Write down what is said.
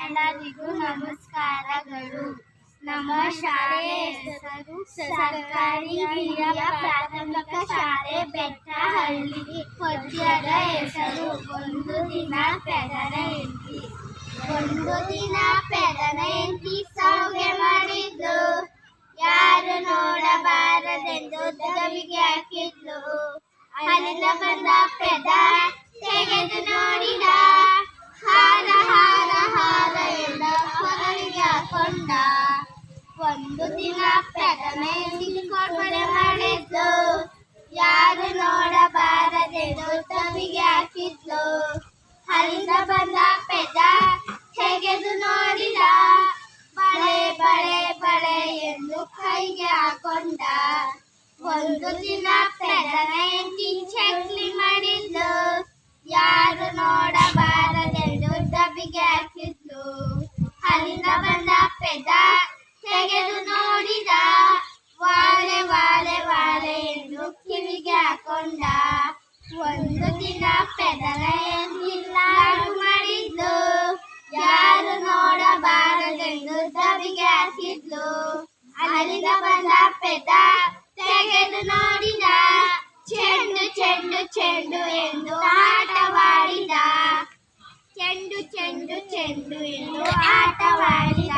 ಎಲ್ಲರಿಗೂ ನಮಸ್ಕಾರಗಳು. ನಮ್ಮ ಶಾಲೆ ಹೆಸರು ಸರ್ಕಾರಿ ಹಿರಿಯ ಪ್ರಾಥಮಿಕ ಶಾಲೆ ಬೆಟ್ಟಹಳ್ಳಿ. ಪದ್ಯದ ಹೆಸರು ಒಂದು ದಿನ ಪೆದನ ಹೆಂಡತಿ. ಒಂದು ದಿನ ಪೆದನ ಹೆಂಡತಿ ಸೌಗೆ ಮಾಡಿದ್ಲು, ಯಾರು ನೋಡಬಾರದೆಂದು ದವಿಗೆ ಹಾಕಿದ್ಲು. ಅಲ್ಲಿಂದ ಬಂದ ಪೆದ ತೆಗೆದು ನೋಡಿದ, ಹಾರ ಹಾರ ಹಾರ ಎಂದ ಕೊರಳಿಗೆ ಹಾಕೊಂಡ. ಒಂದು ದಿನ ಪೆದನ ಹೆಂಡತಿ ಕೊಡ್ಬಳೆ ಮಾಡಿದ್ಲು, ಯಾರು ನೋಡಬಾರದೆಂದು ದವಿಗೆ ಹಾಕಿದ್ಲು. ಅಲ್ಲಿಂದ ಬಂದ ಪೆದ ತೆಗೆದು ನೋಡಿದ, ಬಳೆ ಬಳೆ ಬಳೆ ಎಂದು ಕೈಗೆ ಹಾಕೊಂಡ. ಒಂದು ದಿನ ಪೆದನ ಹೆಂಡತಿ ಚಕ್ಲಿ ಮಾಡಿದ್ಲು, ಯಾರು ನೋಡಬಾರದೆಂದು ದಬಿಗೆ ಹಾಕಿದ್ಲು. ಅಲ್ಲಿಂದ ಬಂದ ಪೆದ ತೆಗೆದು ನೋಡಿದ, ವಾಲೆ ವಾಲೆ ವಾಲೆ ಎಂದು ಕಿವಿಗೆ ಹಾಕೊಂಡ. ಒಂದು ದಿನ ಪೆದನ ಹೆಂಡತಿ ಲಾಡು ಮಾಡಿದ್ಲು, ಯಾರು ನೋಡಬಾರದೆಂದು ದಬಿಗೆ ಹಾಕಿದ್ಲು. ಅಲ್ಲಿಂದ ಬಂದ ಪೆದ ತೆಗೆದು ನೋಡಿದ, ಚೆಂಡು ಚೆಂಡು ಚೆಂಡು ಎಂದು ಆಟವಾಡಿದ. ಚೆಂಡು ಚೆಂಡು ಚೆಂಡು ಎಂದು ಆಟವಾಡಿದ.